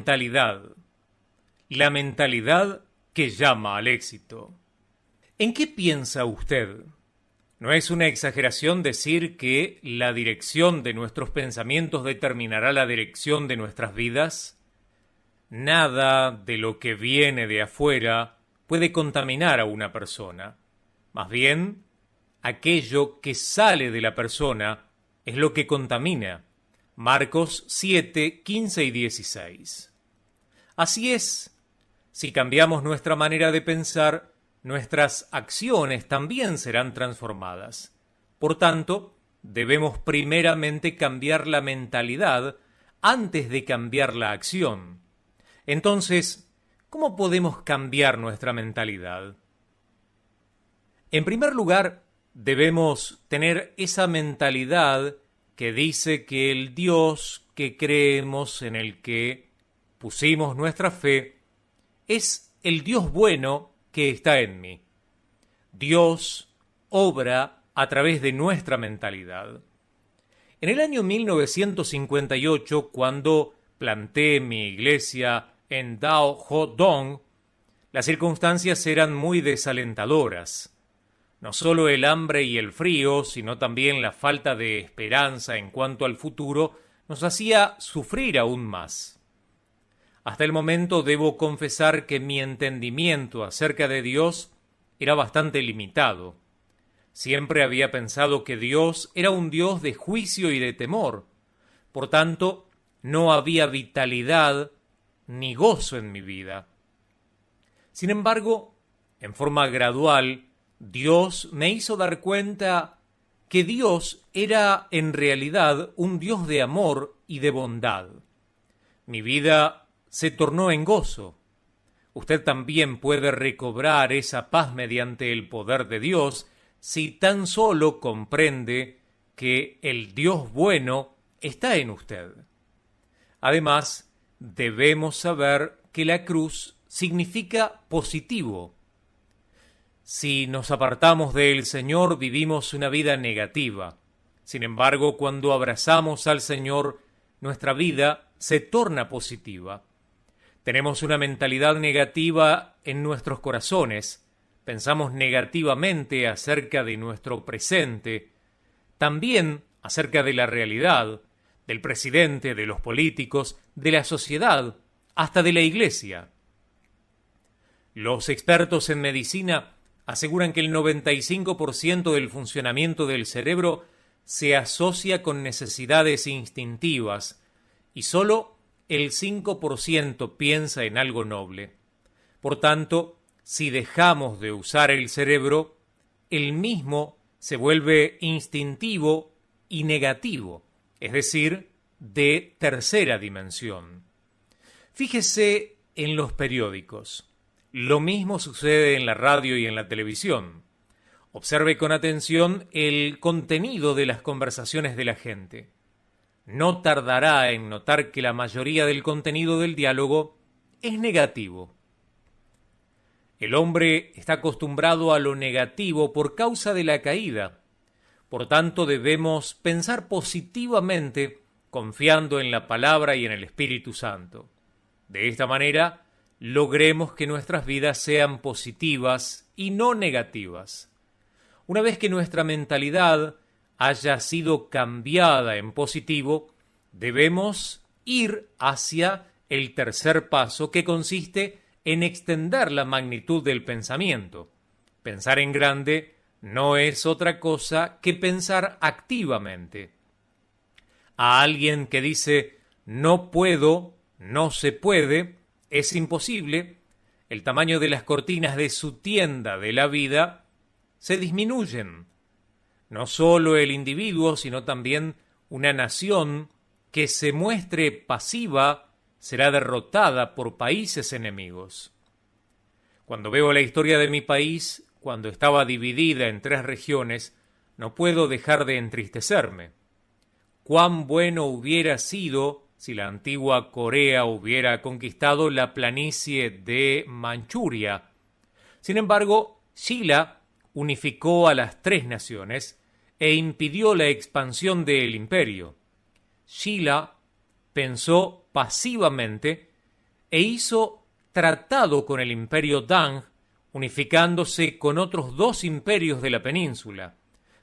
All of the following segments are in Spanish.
mentalidad. La mentalidad que llama al éxito. ¿En qué piensa usted? ¿No es una exageración decir que la dirección de nuestros pensamientos determinará la dirección de nuestras vidas? Nada de lo que viene de afuera puede contaminar a una persona. Más bien, aquello que sale de la persona es lo que contamina. Marcos 7, 15 y 16. Así es, si cambiamos nuestra manera de pensar, nuestras acciones también serán transformadas. Por tanto, debemos primeramente cambiar la mentalidad antes de cambiar la acción. Entonces, ¿cómo podemos cambiar nuestra mentalidad? En primer lugar, debemos tener esa mentalidad que dice que el Dios que creemos, en el que pusimos nuestra fe, es el Dios bueno que está en mí. Dios obra a través de nuestra mentalidad. En el año 1958, cuando planté mi iglesia en Dao Ho Dong, las circunstancias eran muy desalentadoras. No solo el hambre y el frío, sino también la falta de esperanza en cuanto al futuro, nos hacía sufrir aún más. Hasta el momento debo confesar que mi entendimiento acerca de Dios era bastante limitado. Siempre había pensado que Dios era un Dios de juicio y de temor. Por tanto, no había vitalidad ni gozo en mi vida. Sin embargo, en forma gradual, Dios me hizo dar cuenta que Dios era en realidad un Dios de amor y de bondad. Mi vida se tornó en gozo. Usted también puede recobrar esa paz mediante el poder de Dios si tan solo comprende que el Dios bueno está en usted. Además, debemos saber que la cruz significa positivo. Si nos apartamos del Señor, vivimos una vida negativa. Sin embargo, cuando abrazamos al Señor, nuestra vida se torna positiva. Tenemos una mentalidad negativa en nuestros corazones, pensamos negativamente acerca de nuestro presente, también acerca de la realidad, del presidente, de los políticos, de la sociedad, hasta de la iglesia. Los expertos en medicina aseguran que el 95% del funcionamiento del cerebro se asocia con necesidades instintivas y solo el 5% piensa en algo noble. Por tanto, si dejamos de usar el cerebro, el mismo se vuelve instintivo y negativo, es decir, de tercera dimensión. Fíjese en los periódicos. Lo mismo sucede en la radio y en la televisión. Observe con atención el contenido de las conversaciones de la gente. No tardará en notar que la mayoría del contenido del diálogo es negativo. El hombre está acostumbrado a lo negativo por causa de la caída. Por tanto, debemos pensar positivamente, confiando en la palabra y en el Espíritu Santo. De esta manera, logremos que nuestras vidas sean positivas y no negativas. Una vez que nuestra mentalidad haya sido cambiada en positivo, debemos ir hacia el tercer paso, que consiste en extender la magnitud del pensamiento. Pensar en grande no es otra cosa que pensar activamente. A alguien que dice no puedo, no se puede, es imposible, el tamaño de las cortinas de su tienda de la vida se disminuyen. No solo el individuo, sino también una nación que se muestre pasiva será derrotada por países enemigos. Cuando veo la historia de mi país, cuando estaba dividida en 3 regiones, no puedo dejar de entristecerme. Cuán bueno hubiera sido si la antigua Corea hubiera conquistado la planicie de Manchuria. Sin embargo, Xila unificó a las 3 naciones e impidió la expansión del imperio. Xila pensó pasivamente e hizo tratado con el imperio Dang, unificándose con otros 2 imperios de la península,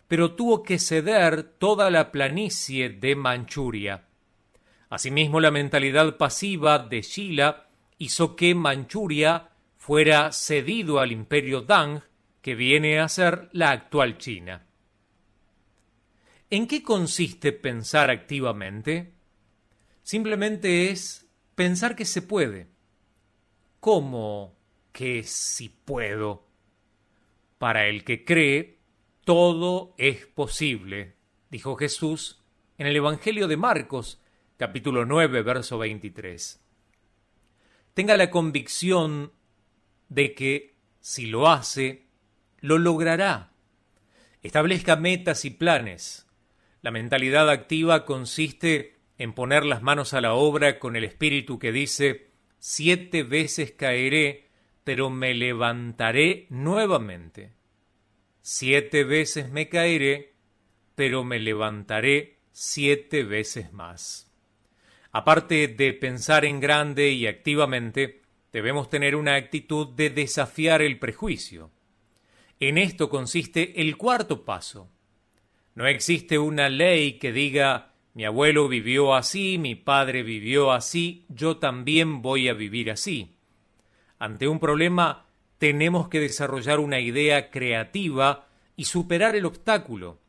pero tuvo que ceder toda la planicie de Manchuria. Asimismo, la mentalidad pasiva de Shila hizo que Manchuria fuera cedido al imperio Dang, que viene a ser la actual China. ¿En qué consiste pensar activamente? Simplemente es pensar que se puede. ¿Cómo que si puedo? Para el que cree, todo es posible, dijo Jesús en el Evangelio de Marcos, capítulo 9, verso 23. Tenga la convicción de que, si lo hace, lo logrará. Establezca metas y planes. La mentalidad activa consiste en poner las manos a la obra con el espíritu que dice: 7 veces caeré, pero me levantaré nuevamente. 7 veces me caeré, pero me levantaré 7 veces más. Aparte de pensar en grande y activamente, debemos tener una actitud de desafiar el prejuicio. En esto consiste el 4º paso. No existe una ley que diga: mi abuelo vivió así, mi padre vivió así, yo también voy a vivir así. Ante un problema, tenemos que desarrollar una idea creativa y superar el obstáculo.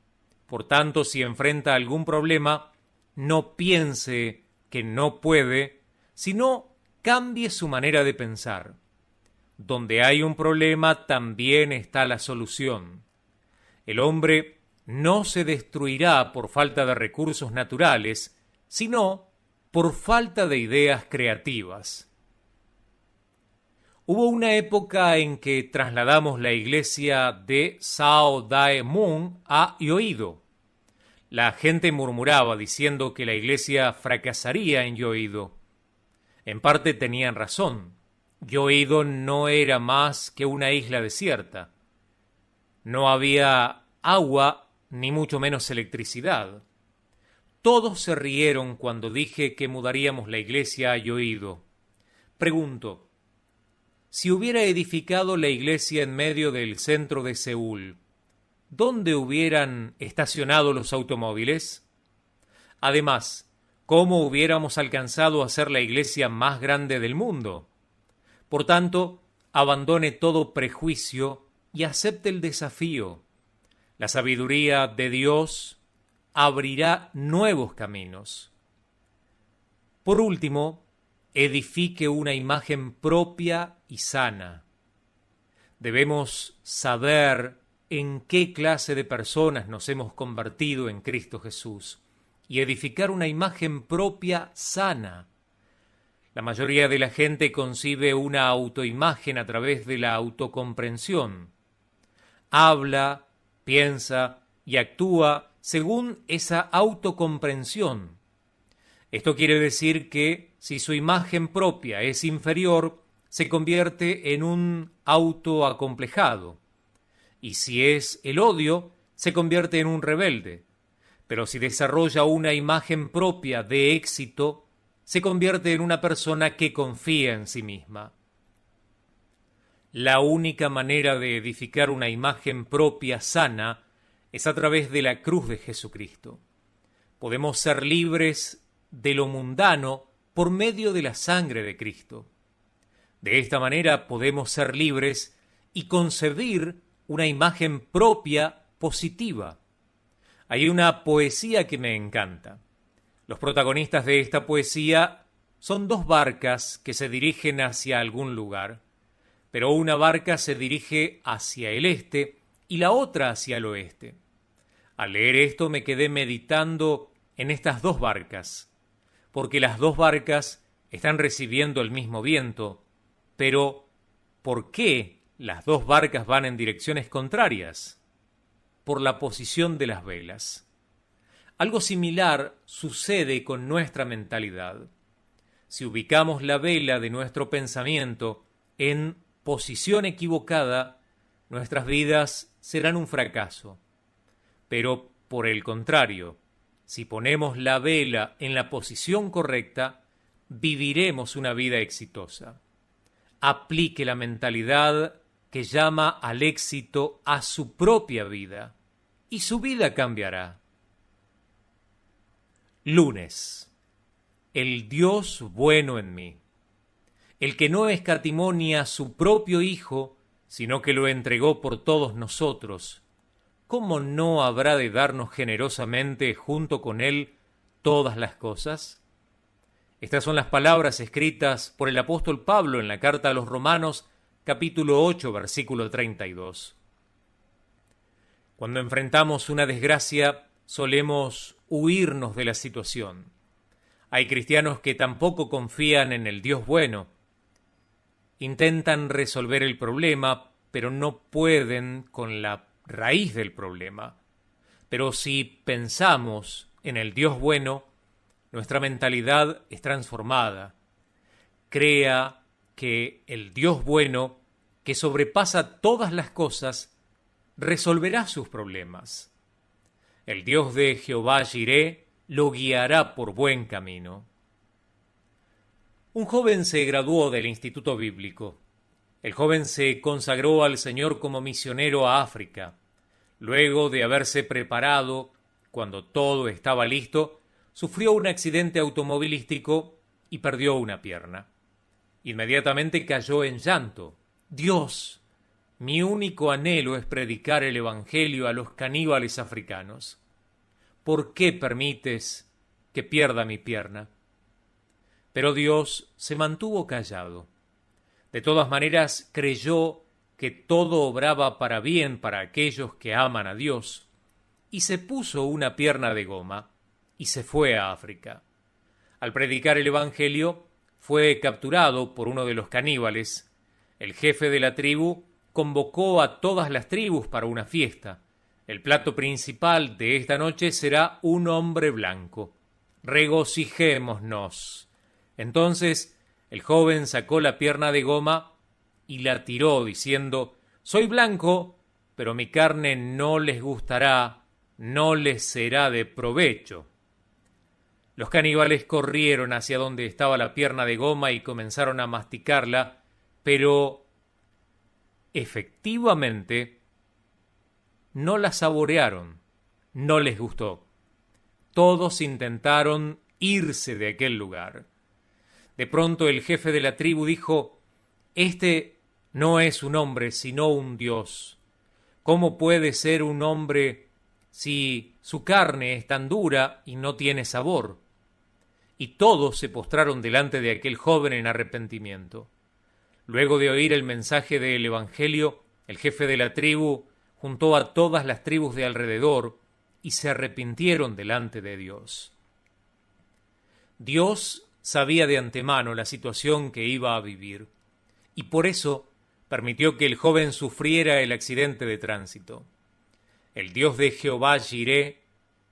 Por tanto, si enfrenta algún problema, no piense que no puede, sino cambie su manera de pensar. Donde hay un problema, también está la solución. El hombre no se destruirá por falta de recursos naturales, sino por falta de ideas creativas. Hubo una época en que trasladamos la iglesia de Sao Dae Mun a Yoido. La gente murmuraba diciendo que la iglesia fracasaría en Yoido. En parte tenían razón. Yoido no era más que una isla desierta. No había agua ni mucho menos electricidad. Todos se rieron cuando dije que mudaríamos la iglesia a Yoido. Pregunto, si hubiera edificado la iglesia en medio del centro de Seúl, ¿dónde hubieran estacionado los automóviles? Además, ¿cómo hubiéramos alcanzado a ser la iglesia más grande del mundo? Por tanto, abandone todo prejuicio y acepte el desafío. La sabiduría de Dios abrirá nuevos caminos. Por último, edifique una imagen propia y sana. Debemos saber en qué clase de personas nos hemos convertido en Cristo Jesús y edificar una imagen propia sana. La mayoría de la gente concibe una autoimagen a través de la autocomprensión. Habla, piensa y actúa según esa autocomprensión. Esto quiere decir que si su imagen propia es inferior, se convierte en un autoacomplejado. Y si es el odio, se convierte en un rebelde. Pero si desarrolla una imagen propia de éxito, se convierte en una persona que confía en sí misma. La única manera de edificar una imagen propia sana es a través de la cruz de Jesucristo. Podemos ser libres de lo mundano por medio de la sangre de Cristo. De esta manera podemos ser libres y concebir una imagen propia positiva. Hay una poesía que me encanta. Los protagonistas de esta poesía son 2 barcas que se dirigen hacia algún lugar, pero una barca se dirige hacia el este y la otra hacia el oeste. Al leer esto me quedé meditando en estas 2 barcas, porque las 2 barcas están recibiendo el mismo viento, pero ¿por qué las 2 barcas van en direcciones contrarias? Por la posición de las velas. Algo similar sucede con nuestra mentalidad. Si ubicamos la vela de nuestro pensamiento en posición equivocada, nuestras vidas serán un fracaso. Pero, por el contrario, si ponemos la vela en la posición correcta, viviremos una vida exitosa. Aplique la mentalidad que llama al éxito a su propia vida y su vida cambiará. Lunes. El Dios bueno en mí. El que no escatimó ni a su propio Hijo, sino que lo entregó por todos nosotros, ¿cómo no habrá de darnos generosamente junto con Él todas las cosas? Estas son las palabras escritas por el apóstol Pablo en la carta a los Romanos, capítulo 8, versículo 32. Cuando enfrentamos una desgracia, solemos huirnos de la situación. Hay cristianos que tampoco confían en el Dios bueno. Intentan resolver el problema, pero no pueden con la raíz del problema. Pero si pensamos en el Dios bueno, nuestra mentalidad es transformada. Crea que el Dios bueno, que sobrepasa todas las cosas, resolverá sus problemas. El Dios de Jehová Jireh lo guiará por buen camino. Un joven se graduó del Instituto Bíblico. El joven se consagró al Señor como misionero a África. Luego de haberse preparado, cuando todo estaba listo, sufrió un accidente automovilístico y perdió una pierna. Inmediatamente cayó en llanto. Dios, mi único anhelo es predicar el Evangelio a los caníbales africanos. ¿Por qué permites que pierda mi pierna? Pero Dios se mantuvo callado. De todas maneras, creyó que todo obraba para bien para aquellos que aman a Dios, y se puso una pierna de goma y se fue a África. Al predicar el Evangelio, fue capturado por uno de los caníbales. El jefe de la tribu convocó a todas las tribus para una fiesta. El plato principal de esta noche será un hombre blanco. Regocijémonos. Entonces el joven sacó la pierna de goma y la tiró, diciendo: «Soy blanco, pero mi carne no les gustará, no les será de provecho». Los caníbales corrieron hacia donde estaba la pierna de goma y comenzaron a masticarla, pero efectivamente no la saborearon, no les gustó. Todos intentaron irse de aquel lugar. De pronto el jefe de la tribu dijo: «Este no es un hombre, sino un Dios. ¿Cómo puede ser un hombre si su carne es tan dura y no tiene sabor?» Y todos se postraron delante de aquel joven en arrepentimiento. Luego de oír el mensaje del Evangelio, el jefe de la tribu juntó a todas las tribus de alrededor y se arrepintieron delante de Dios. Dios sabía de antemano la situación que iba a vivir, y por eso permitió que el joven sufriera el accidente de tránsito. El Dios de Jehová Jireh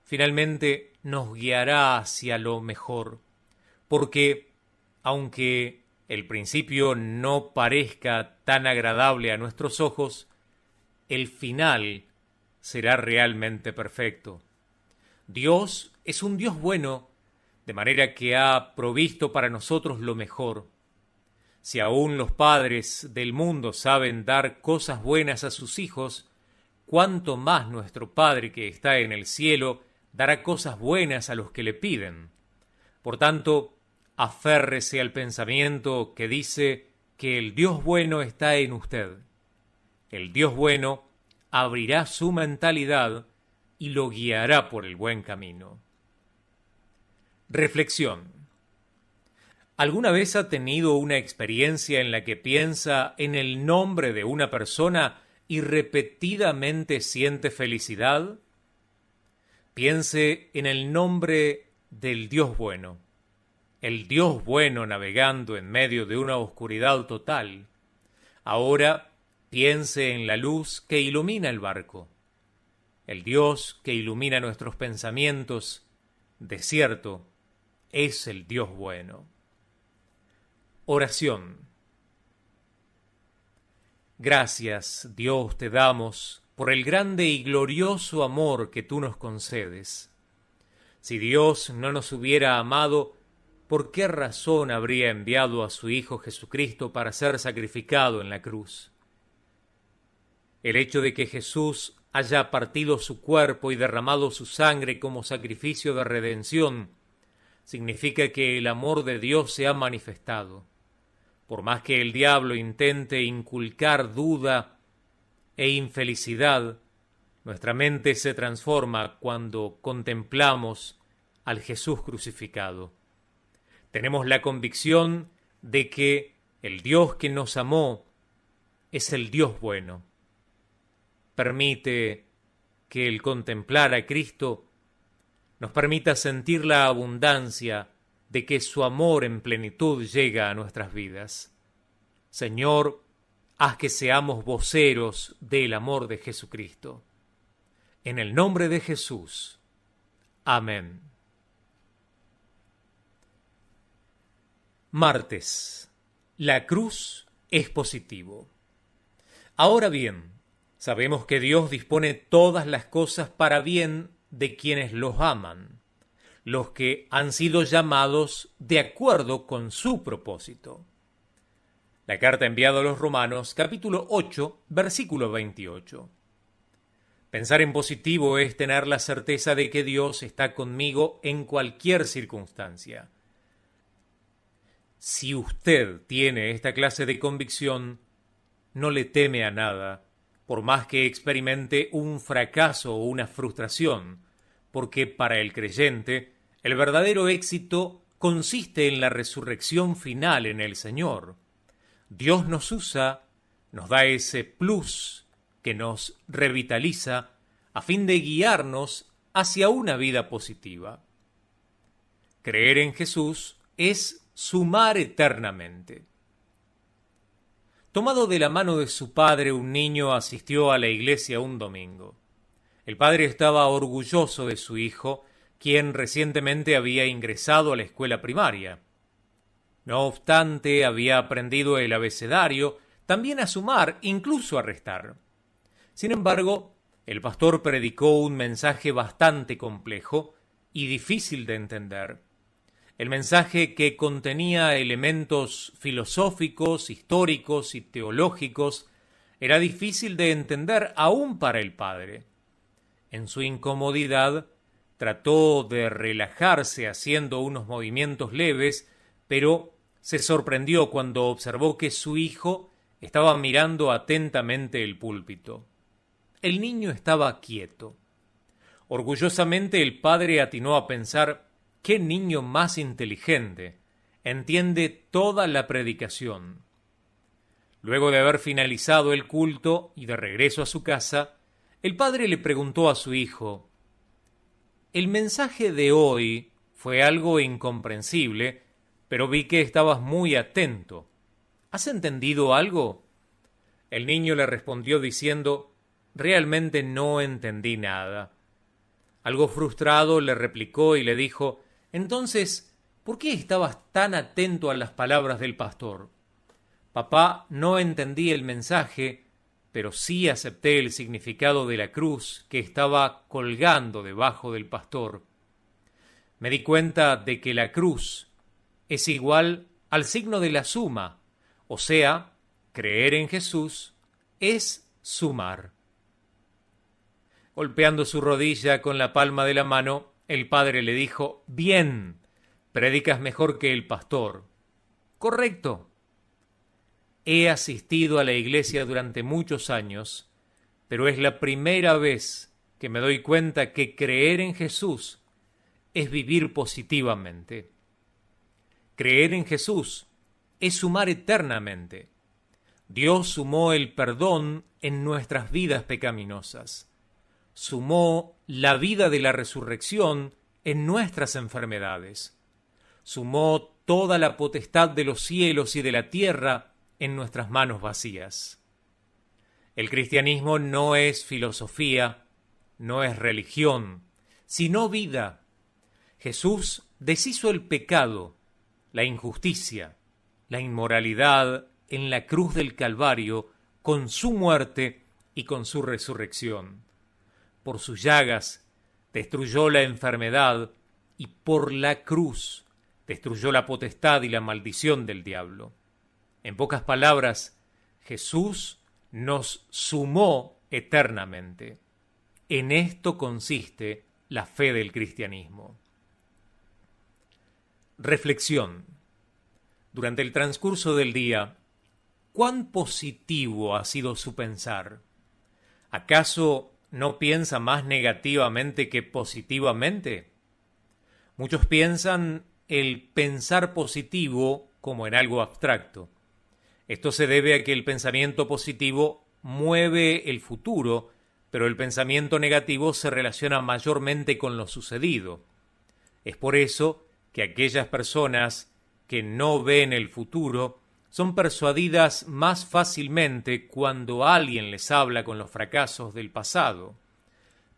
finalmente nos guiará hacia lo mejor, porque aunque el principio no parezca tan agradable a nuestros ojos, el final será realmente perfecto. Dios es un Dios bueno, de manera que ha provisto para nosotros lo mejor. Si aún los padres del mundo saben dar cosas buenas a sus hijos, cuánto más nuestro Padre que está en el cielo dará cosas buenas a los que le piden. Por tanto, aférrese al pensamiento que dice que el Dios bueno está en usted. El Dios bueno abrirá su mentalidad y lo guiará por el buen camino. Reflexión. ¿Alguna vez ha tenido una experiencia en la que piensa en el nombre de una persona y repetidamente siente felicidad? Piense en el nombre del Dios bueno. El Dios bueno navegando en medio de una oscuridad total. Ahora piense en la luz que ilumina el barco. El Dios que ilumina nuestros pensamientos, de cierto, es el Dios bueno. Oración. Gracias, Dios, te damos por el grande y glorioso amor que tú nos concedes. Si Dios no nos hubiera amado, ¿por qué razón habría enviado a su Hijo Jesucristo para ser sacrificado en la cruz? El hecho de que Jesús haya partido su cuerpo y derramado su sangre como sacrificio de redención significa que el amor de Dios se ha manifestado. Por más que el diablo intente inculcar duda e infelicidad, nuestra mente se transforma cuando contemplamos al Jesús crucificado. Tenemos la convicción de que el Dios que nos amó es el Dios bueno. Permite que el contemplar a Cristo nos permita sentir la abundancia de que su amor en plenitud llega a nuestras vidas. Señor, haz que seamos voceros del amor de Jesucristo. En el nombre de Jesús. Amén. Martes. La cruz es positivo. Ahora bien, sabemos que Dios dispone todas las cosas para bien de quienes los aman, los que han sido llamados de acuerdo con su propósito. La carta enviada a los Romanos, capítulo 8, versículo 28. Pensar en positivo es tener la certeza de que Dios está conmigo en cualquier circunstancia. Si usted tiene esta clase de convicción, no le teme a nada, por más que experimente un fracaso o una frustración, porque para el creyente, el verdadero éxito consiste en la resurrección final en el Señor. Dios nos usa, nos da ese plus que nos revitaliza a fin de guiarnos hacia una vida positiva. Creer en Jesús es sumar eternamente. Tomado de la mano de su padre, un niño asistió a la iglesia un domingo. El padre estaba orgulloso de su hijo, quien recientemente había ingresado a la escuela primaria. No obstante, había aprendido el abecedario, también a sumar, incluso a restar. Sin embargo, el pastor predicó un mensaje bastante complejo y difícil de entender. El mensaje, que contenía elementos filosóficos, históricos y teológicos, era difícil de entender aún para el padre. En su incomodidad, trató de relajarse haciendo unos movimientos leves, pero se sorprendió cuando observó que su hijo estaba mirando atentamente el púlpito. El niño estaba quieto. Orgullosamente el padre atinó a pensar: ¡qué niño más inteligente! Entiende toda la predicación. Luego de haber finalizado el culto y de regreso a su casa, el padre le preguntó a su hijo: «El mensaje de hoy fue algo incomprensible, pero vi que estabas muy atento. ¿Has entendido algo?» El niño le respondió diciendo: «Realmente no entendí nada». Algo frustrado le replicó y le dijo: «Entonces, ¿por qué estabas tan atento a las palabras del pastor?» «Papá, no entendí el mensaje, pero sí acepté el significado de la cruz que estaba colgando debajo del pastor. Me di cuenta de que la cruz es igual al signo de la suma, o sea, creer en Jesús es sumar». Golpeando su rodilla con la palma de la mano, el padre le dijo: «Bien, predicas mejor que el pastor». «Correcto». He asistido a la iglesia durante muchos años, pero es la primera vez que me doy cuenta que creer en Jesús es vivir positivamente. Creer en Jesús es sumar eternamente. Dios sumó el perdón en nuestras vidas pecaminosas. Sumó la vida de la resurrección en nuestras enfermedades. Sumó toda la potestad de los cielos y de la tierra en nuestras manos vacías. El cristianismo no es filosofía, no es religión, sino vida. Jesús deshizo el pecado, la injusticia, la inmoralidad en la cruz del Calvario con su muerte y con su resurrección. Por sus llagas destruyó la enfermedad y por la cruz destruyó la potestad y la maldición del diablo. En pocas palabras, Jesús nos sumó eternamente. En esto consiste la fe del cristianismo. Reflexión. Durante el transcurso del día, ¿cuán positivo ha sido su pensar? ¿Acaso no piensa más negativamente que positivamente? Muchos piensan el pensar positivo como en algo abstracto. Esto se debe a que el pensamiento positivo mueve el futuro, pero el pensamiento negativo se relaciona mayormente con lo sucedido. Es por eso que aquellas personas que no ven el futuro son persuadidas más fácilmente cuando alguien les habla con los fracasos del pasado.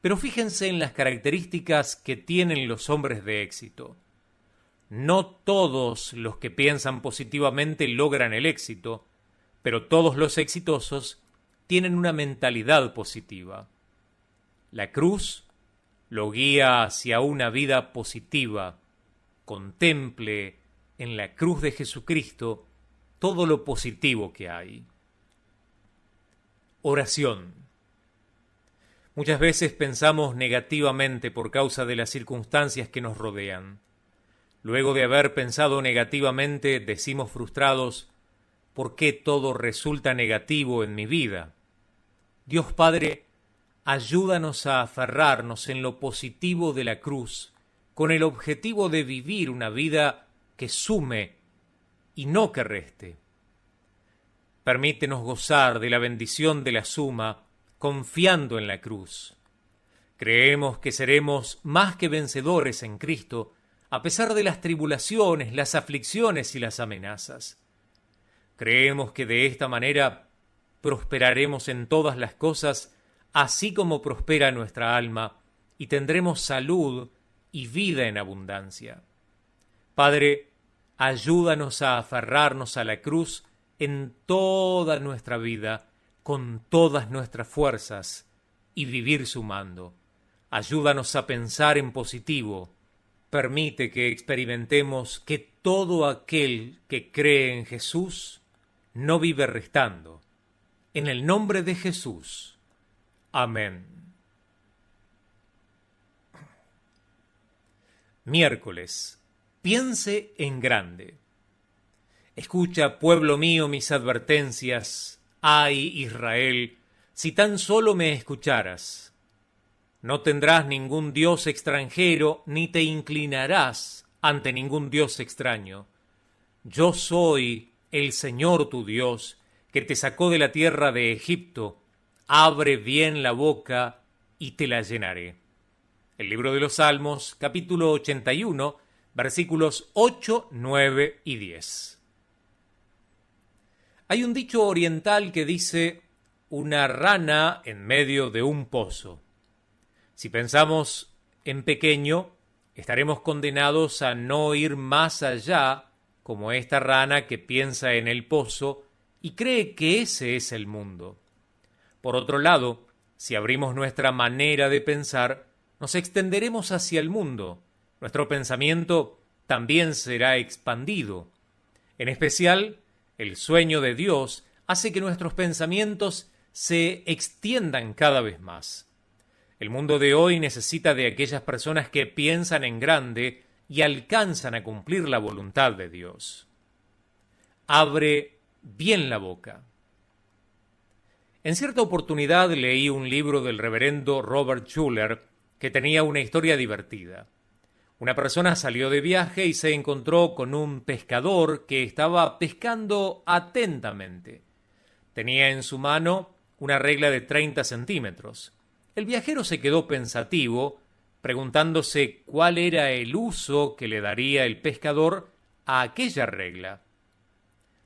Pero fíjense en las características que tienen los hombres de éxito. No todos los que piensan positivamente logran el éxito, pero todos los exitosos tienen una mentalidad positiva. La cruz lo guía hacia una vida positiva. Contemple en la cruz de Jesucristo todo lo positivo que hay. Oración. Muchas veces pensamos negativamente por causa de las circunstancias que nos rodean. Luego de haber pensado negativamente, decimos frustrados: ¿por qué todo resulta negativo en mi vida? Dios Padre, ayúdanos a aferrarnos en lo positivo de la cruz, con el objetivo de vivir una vida que sume y no que reste. Permítenos gozar de la bendición de la suma, confiando en la cruz. Creemos que seremos más que vencedores en Cristo, a pesar de las tribulaciones, las aflicciones y las amenazas. Creemos que de esta manera prosperaremos en todas las cosas, así como prospera nuestra alma, y tendremos salud y vida en abundancia. Padre, ayúdanos a aferrarnos a la cruz en toda nuestra vida, con todas nuestras fuerzas, y vivir sumando. Ayúdanos a pensar en positivo. Permite que experimentemos que todo aquel que cree en Jesús no vive restando. En el nombre de Jesús. Amén. Miércoles. Piense en grande. Escucha, pueblo mío, mis advertencias. Ay, Israel, si tan solo me escucharas. No tendrás ningún dios extranjero, ni te inclinarás ante ningún dios extraño. Yo soy el Señor tu Dios, que te sacó de la tierra de Egipto. Abre bien la boca y te la llenaré. El libro de los Salmos, capítulo 81, versículos 8, 9 y 10. Hay un dicho oriental que dice: una rana en medio de un pozo. Si pensamos en pequeño, estaremos condenados a no ir más allá, como esta rana que piensa en el pozo y cree que ese es el mundo. Por otro lado, si abrimos nuestra manera de pensar, nos extenderemos hacia el mundo. Nuestro pensamiento también será expandido. En especial, el sueño de Dios hace que nuestros pensamientos se extiendan cada vez más. El mundo de hoy necesita de aquellas personas que piensan en grande y alcanzan a cumplir la voluntad de Dios. Abre bien la boca. En cierta oportunidad leí un libro del reverendo Robert Schuller que tenía una historia divertida. Una persona salió de viaje y se encontró con un pescador que estaba pescando atentamente. Tenía en su mano una regla de 30 centímetros. El viajero se quedó pensativo, preguntándose cuál era el uso que le daría el pescador a aquella regla.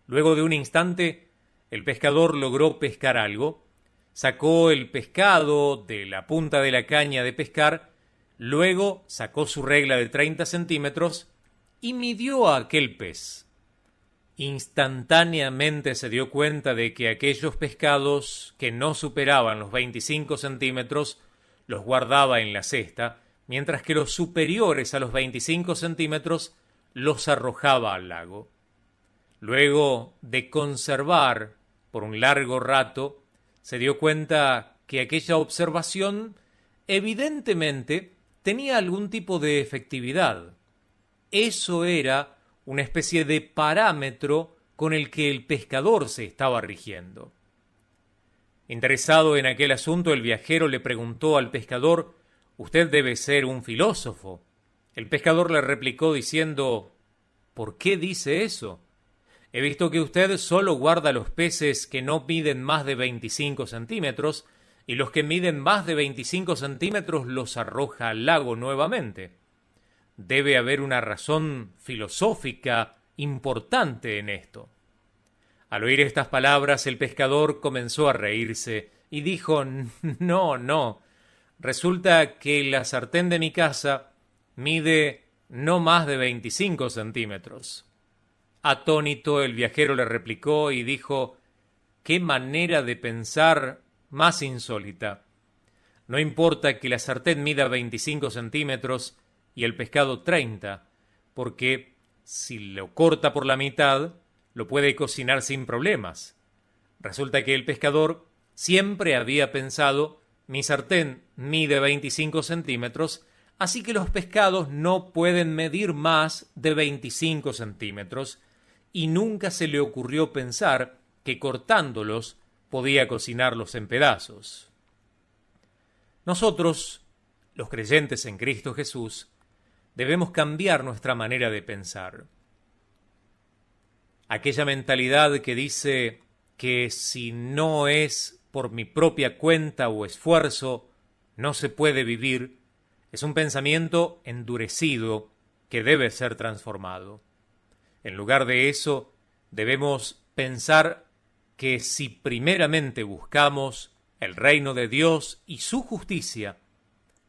Luego de un instante, el pescador logró pescar algo, sacó el pescado de la punta de la caña de pescar, luego sacó su regla de 30 centímetros y midió a aquel pez. Instantáneamente se dio cuenta de que aquellos pescados que no superaban los 25 centímetros los guardaba en la cesta, mientras que los superiores a los 25 centímetros los arrojaba al lago. Luego de conservar por un largo rato, se dio cuenta que aquella observación evidentemente tenía algún tipo de efectividad. Eso era una especie de parámetro con el que el pescador se estaba rigiendo. Interesado en aquel asunto, el viajero le preguntó al pescador: «Usted debe ser un filósofo». El pescador le replicó diciendo: «¿Por qué dice eso? He visto que usted solo guarda los peces que no miden más de 25 centímetros y los que miden más de 25 centímetros los arroja al lago nuevamente. Debe haber una razón filosófica importante en esto». Al oír estas palabras, el pescador comenzó a reírse y dijo: No. Resulta que la sartén de mi casa mide no más de 25 centímetros. Atónito, el viajero le replicó y dijo: «¡Qué manera de pensar más insólita! No importa que la sartén mida 25 centímetros y el pescado 30, porque si lo corta por la mitad, lo puede cocinar sin problemas». Resulta que el pescador siempre había pensado: mi sartén mide 25 centímetros, así que los pescados no pueden medir más de 25 centímetros, y nunca se le ocurrió pensar que cortándolos podía cocinarlos en pedazos. Nosotros, los creyentes en Cristo Jesús, debemos cambiar nuestra manera de pensar. Aquella mentalidad que dice que si no es por mi propia cuenta o esfuerzo, no se puede vivir, es un pensamiento endurecido que debe ser transformado. En lugar de eso, debemos pensar que si primeramente buscamos el reino de Dios y su justicia,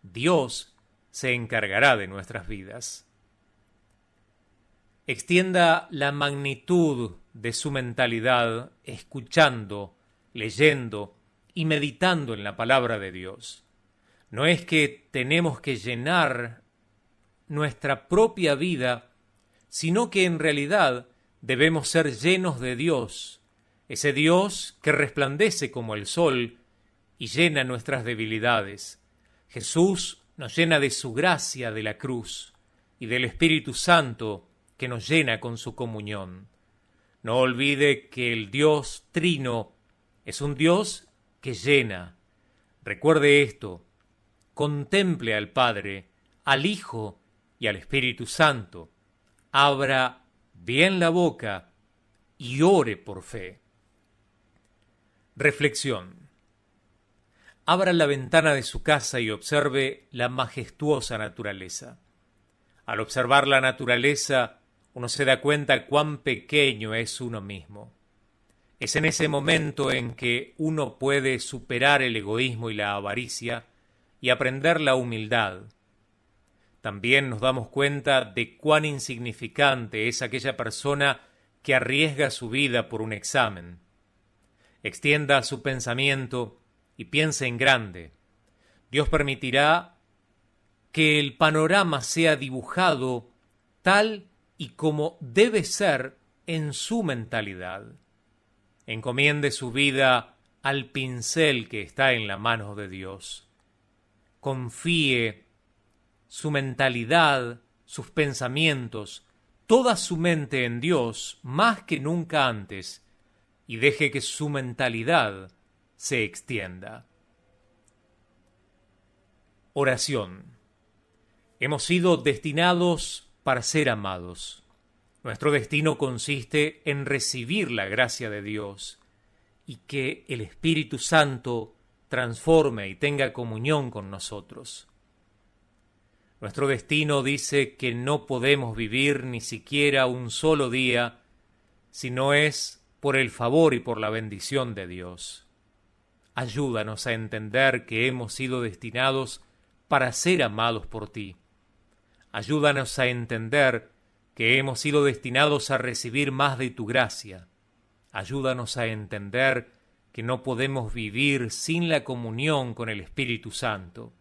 Dios se encargará de nuestras vidas. Extienda la magnitud de su mentalidad escuchando, leyendo y meditando en la palabra de Dios. No es que tenemos que llenar nuestra propia vida, sino que en realidad debemos ser llenos de Dios, ese Dios que resplandece como el sol y llena nuestras debilidades. Jesús nos llena de su gracia de la cruz y del Espíritu Santo que nos llena con su comunión. No olvide que el Dios Trino es un Dios que llena. Recuerde esto: contemple al Padre, al Hijo y al Espíritu Santo. Abra bien la boca y ore por fe. Reflexión. Abra la ventana de su casa y observe la majestuosa naturaleza. Al observar la naturaleza, uno se da cuenta cuán pequeño es uno mismo. Es en ese momento en que uno puede superar el egoísmo y la avaricia y aprender la humildad. También nos damos cuenta de cuán insignificante es aquella persona que arriesga su vida por un examen. Extienda su pensamiento y piense en grande. Dios permitirá que el panorama sea dibujado tal y como debe ser en su mentalidad. Encomiende su vida al pincel que está en la mano de Dios. Confíe su mentalidad, sus pensamientos, toda su mente en Dios más que nunca antes, y deje que su mentalidad se extienda. Oración. Hemos sido destinados para ser amados. Nuestro destino consiste en recibir la gracia de Dios y que el Espíritu Santo transforme y tenga comunión con nosotros. Nuestro destino dice que no podemos vivir ni siquiera un solo día si no es por el favor y por la bendición de Dios. Ayúdanos a entender que hemos sido destinados para ser amados por ti. Ayúdanos a entender que hemos sido destinados a recibir más de tu gracia. Ayúdanos a entender que no podemos vivir sin la comunión con el Espíritu Santo.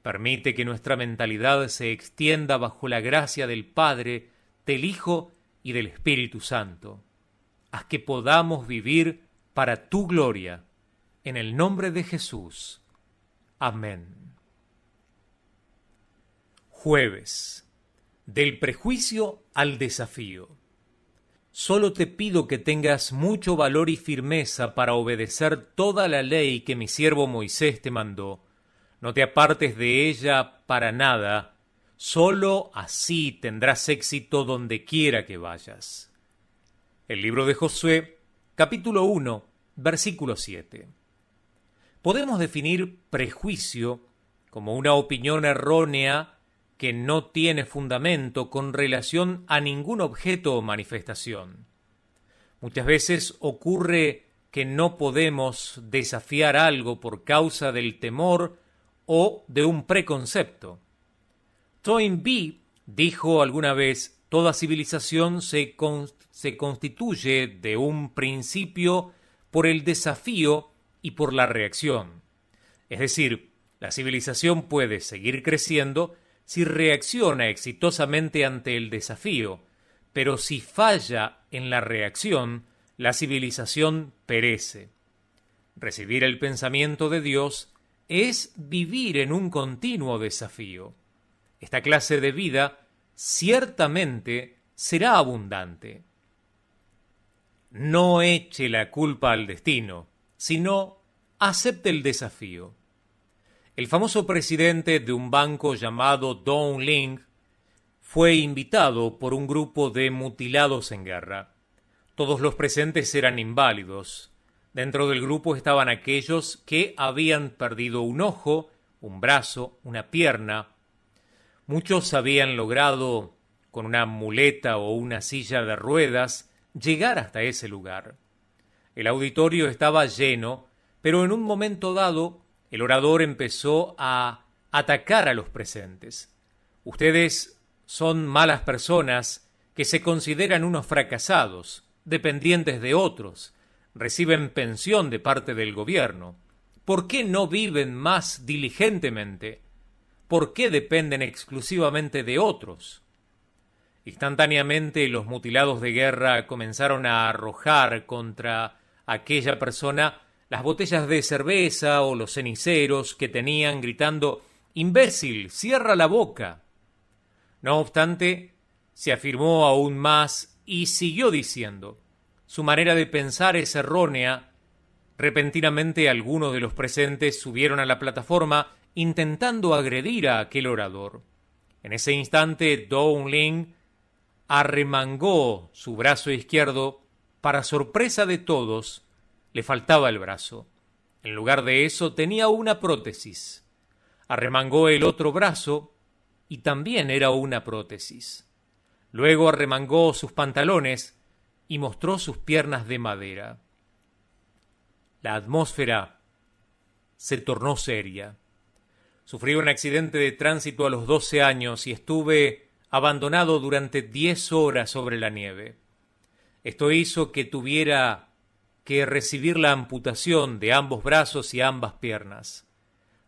Permite que nuestra mentalidad se extienda bajo la gracia del Padre del Hijo y del Espíritu Santo. Haz que podamos vivir para tu gloria. En el nombre de Jesús. Amén. Jueves. Del prejuicio al desafío. Solo te pido que tengas mucho valor y firmeza para obedecer toda la ley que mi siervo Moisés te mandó. No te apartes de ella para nada. Solo así tendrás éxito donde quiera que vayas. El libro de Josué, capítulo 1, versículo 7. Podemos definir prejuicio como una opinión errónea que no tiene fundamento con relación a ningún objeto o manifestación. Muchas veces ocurre que no podemos desafiar algo por causa del temor o de un preconcepto. Toynbee dijo alguna vez: toda civilización se constituye de un principio por el desafío y por la reacción. Es decir, la civilización puede seguir creciendo si reacciona exitosamente ante el desafío, pero si falla en la reacción, la civilización perece. Recibir el pensamiento de Dios es vivir en un continuo desafío. Esta clase de vida ciertamente será abundante. No eche la culpa al destino, sino acepte el desafío. El famoso presidente de un banco llamado Don Ling fue invitado por un grupo de mutilados en guerra. Todos los presentes eran inválidos. Dentro del grupo estaban aquellos que habían perdido un ojo, un brazo, una pierna. Muchos habían logrado, con una muleta o una silla de ruedas, llegar hasta ese lugar. El auditorio estaba lleno, pero en un momento dado, el orador empezó a atacar a los presentes. Ustedes son malas personas que se consideran unos fracasados, dependientes de otros, reciben pensión de parte del gobierno. ¿Por qué no viven más diligentemente? ¿Por qué dependen exclusivamente de otros? Instantáneamente los mutilados de guerra comenzaron a arrojar contra aquella persona las botellas de cerveza o los ceniceros que tenían, gritando: «¡Imbécil, cierra la boca!». No obstante, se afirmó aún más y siguió diciendo: «Su manera de pensar es errónea». Repentinamente algunos de los presentes subieron a la plataforma intentando agredir a aquel orador. En ese instante, Don Ling arremangó su brazo izquierdo. Para sorpresa de todos, le faltaba el brazo. En lugar de eso, tenía una prótesis. Arremangó el otro brazo y también era una prótesis. Luego arremangó sus pantalones y mostró sus piernas de madera. La atmósfera se tornó seria. Sufrí un accidente de tránsito a los 12 años y estuve abandonado durante 10 horas sobre la nieve. Esto hizo que tuviera que recibir la amputación de ambos brazos y ambas piernas.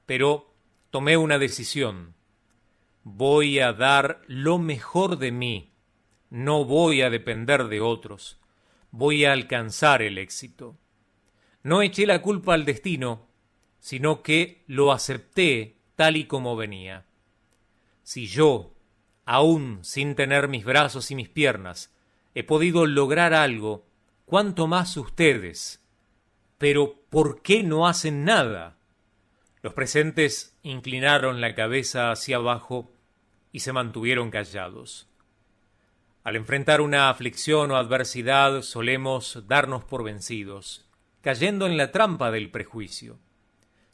Pero tomé una decisión. Voy a dar lo mejor de mí. No voy a depender de otros. Voy a alcanzar el éxito. No eché la culpa al destino, sino que lo acepté tal y como venía. Si yo, aún sin tener mis brazos y mis piernas, he podido lograr algo, ¿cuánto más ustedes? Pero ¿por qué no hacen nada? Los presentes inclinaron la cabeza hacia abajo y se mantuvieron callados. Al enfrentar una aflicción o adversidad solemos darnos por vencidos, cayendo en la trampa del prejuicio.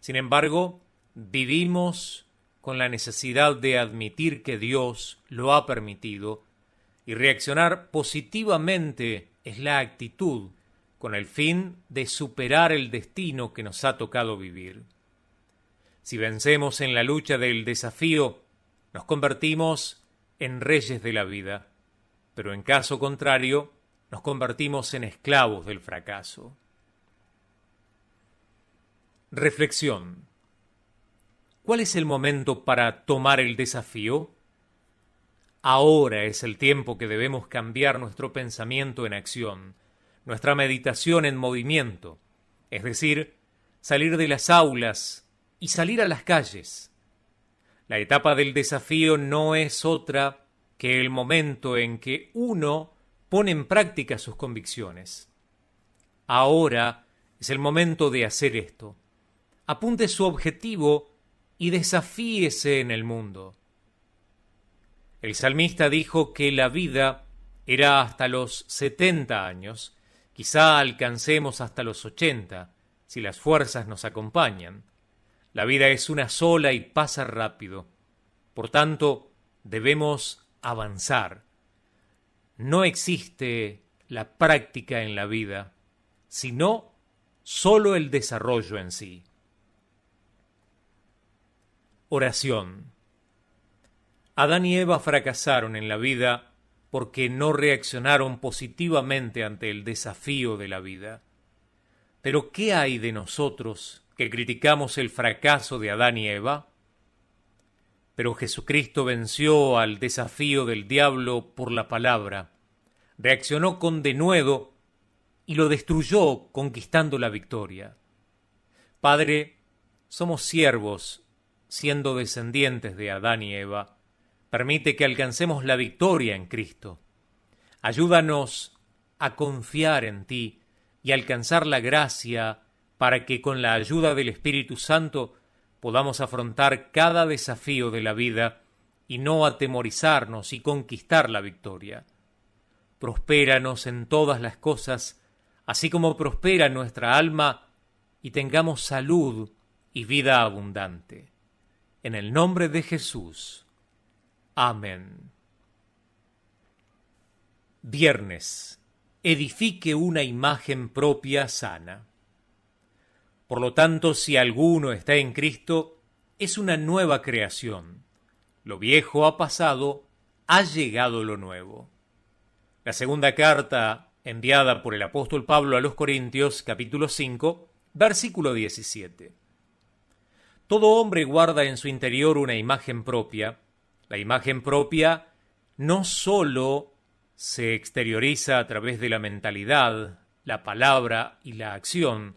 Sin embargo, vivimos con la necesidad de admitir que Dios lo ha permitido, y reaccionar positivamente es la actitud con el fin de superar el destino que nos ha tocado vivir. Si vencemos en la lucha del desafío, nos convertimos en reyes de la vida, pero en caso contrario, nos convertimos en esclavos del fracaso. Reflexión. ¿Cuál es el momento para tomar el desafío? Ahora es el tiempo que debemos cambiar nuestro pensamiento en acción, nuestra meditación en movimiento, es decir, salir de las aulas y salir a las calles. La etapa del desafío no es otra que el momento en que uno pone en práctica sus convicciones. Ahora es el momento de hacer esto. Apunte su objetivo y desafíese en el mundo. El salmista dijo que la vida era hasta los 70 años, quizá alcancemos hasta los 80, si las fuerzas nos acompañan. La vida es una sola y pasa rápido. Por tanto, debemos avanzar. No existe la práctica en la vida, sino solo el desarrollo en sí. Oración. Adán y Eva fracasaron en la vida porque no reaccionaron positivamente ante el desafío de la vida. Pero ¿qué hay de nosotros que criticamos el fracaso de Adán y Eva? Pero Jesucristo venció al desafío del diablo por la palabra, reaccionó con denuedo y lo destruyó conquistando la victoria. Padre, somos siervos, siendo descendientes de Adán y Eva. Permite que alcancemos la victoria en Cristo. Ayúdanos a confiar en ti y alcanzar la gracia para que con la ayuda del Espíritu Santo podamos afrontar cada desafío de la vida y no atemorizarnos y conquistar la victoria. Prospéranos en todas las cosas, así como prospera nuestra alma, y tengamos salud y vida abundante. En el nombre de Jesús. Amén. Viernes. Edifique una imagen propia sana. Por lo tanto, si alguno está en Cristo, es una nueva creación. Lo viejo ha pasado, ha llegado lo nuevo. La segunda carta enviada por el apóstol Pablo a los Corintios, capítulo 5, versículo 17. Todo hombre guarda en su interior una imagen propia. La imagen propia no sólo se exterioriza a través de la mentalidad, la palabra y la acción,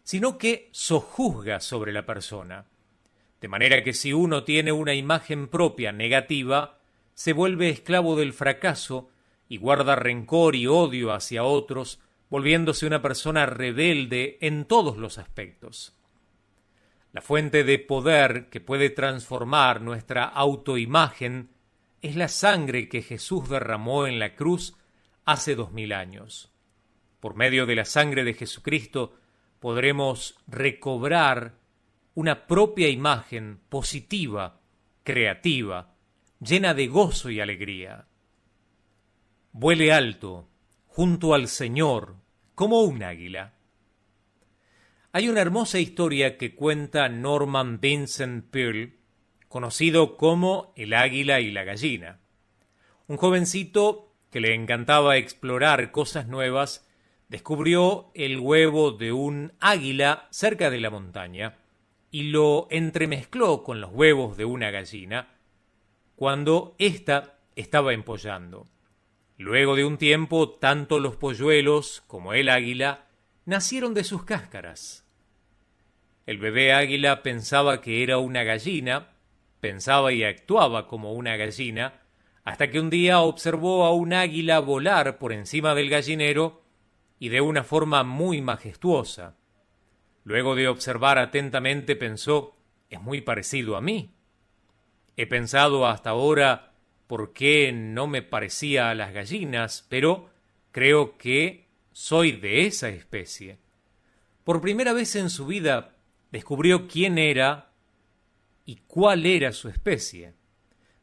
sino que sojuzga sobre la persona. De manera que si uno tiene una imagen propia negativa, se vuelve esclavo del fracaso y guarda rencor y odio hacia otros, volviéndose una persona rebelde en todos los aspectos. La fuente de poder que puede transformar nuestra autoimagen es la sangre que Jesús derramó en la cruz hace 2000 años. Por medio de la sangre de Jesucristo podremos recobrar una propia imagen positiva, creativa, llena de gozo y alegría. Vuele alto, junto al Señor, como un águila. Hay una hermosa historia que cuenta Norman Vincent Peale, conocido como el águila y la gallina. Un jovencito que le encantaba explorar cosas nuevas, descubrió el huevo de un águila cerca de la montaña y lo entremezcló con los huevos de una gallina cuando ésta estaba empollando. Luego de un tiempo, tanto los polluelos como el águila nacieron de sus cáscaras. El bebé águila pensaba que era una gallina, pensaba y actuaba como una gallina, hasta que un día observó a un águila volar por encima del gallinero y de una forma muy majestuosa. Luego de observar atentamente pensó, es muy parecido a mí. He pensado hasta ahora por qué no me parecía a las gallinas, pero creo que soy de esa especie. Por primera vez en su vida descubrió quién era y cuál era su especie.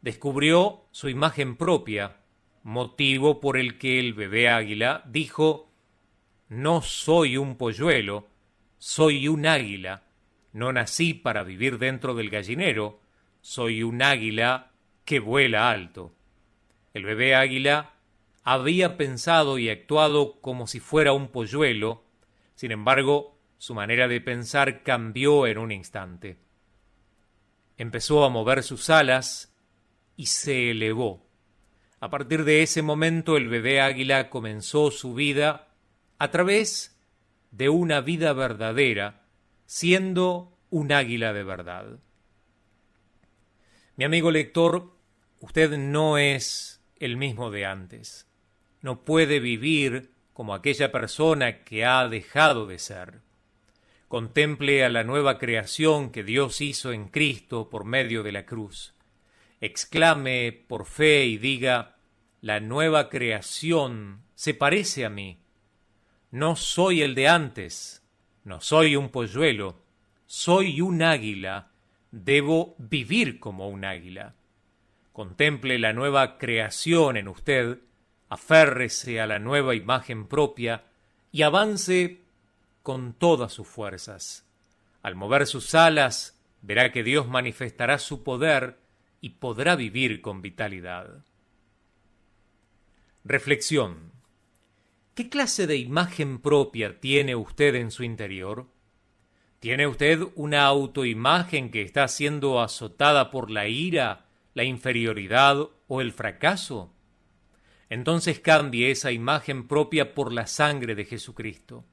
Descubrió su imagen propia, motivo por el que el bebé águila dijo: no soy un polluelo, soy un águila. No nací para vivir dentro del gallinero, soy un águila que vuela alto. El bebé águila había pensado y actuado como si fuera un polluelo, sin embargo, su manera de pensar cambió en un instante. Empezó a mover sus alas y se elevó. A partir de ese momento el bebé águila comenzó su vida a través de una vida verdadera, siendo un águila de verdad. Mi amigo lector, usted no es el mismo de antes. No puede vivir como aquella persona que ha dejado de ser. Contemple a la nueva creación que Dios hizo en Cristo por medio de la cruz. Exclame por fe y diga: la nueva creación se parece a mí. No soy el de antes, no soy un polluelo, soy un águila, debo vivir como un águila. Contemple la nueva creación en usted, aférrese a la nueva imagen propia y avance con todas sus fuerzas. Al mover sus alas, verá que Dios manifestará su poder y podrá vivir con vitalidad. Reflexión. ¿Qué clase de imagen propia tiene usted en su interior? ¿Tiene usted una autoimagen que está siendo azotada por la ira, la inferioridad o el fracaso? Entonces cambie esa imagen propia por la sangre de Jesucristo.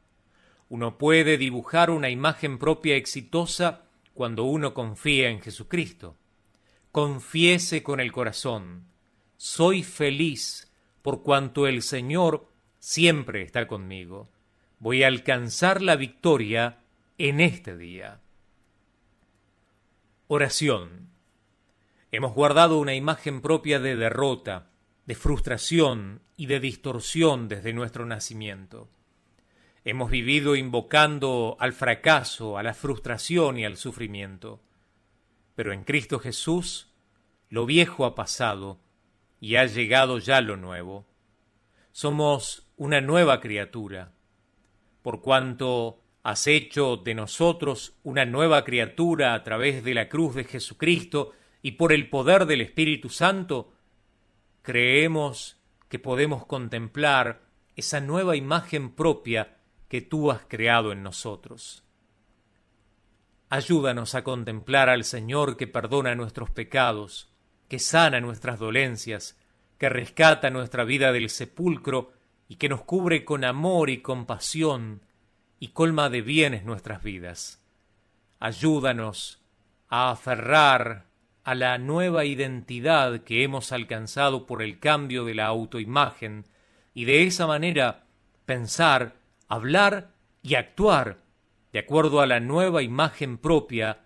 Uno puede dibujar una imagen propia exitosa cuando uno confía en Jesucristo. Confiese con el corazón: soy feliz por cuanto el Señor siempre está conmigo. Voy a alcanzar la victoria en este día. Oración. Hemos guardado una imagen propia de derrota, de frustración y de distorsión desde nuestro nacimiento. Hemos vivido invocando al fracaso, a la frustración y al sufrimiento. Pero en Cristo Jesús, lo viejo ha pasado y ha llegado ya lo nuevo. Somos una nueva criatura. Por cuanto has hecho de nosotros una nueva criatura a través de la cruz de Jesucristo y por el poder del Espíritu Santo, creemos que podemos contemplar esa nueva imagen propia que tú has creado en nosotros. Ayúdanos a contemplar al Señor que perdona nuestros pecados, que sana nuestras dolencias, que rescata nuestra vida del sepulcro y que nos cubre con amor y compasión y colma de bienes nuestras vidas. Ayúdanos a aferrar a la nueva identidad que hemos alcanzado por el cambio de la autoimagen y de esa manera pensar, hablar y actuar de acuerdo a la nueva imagen propia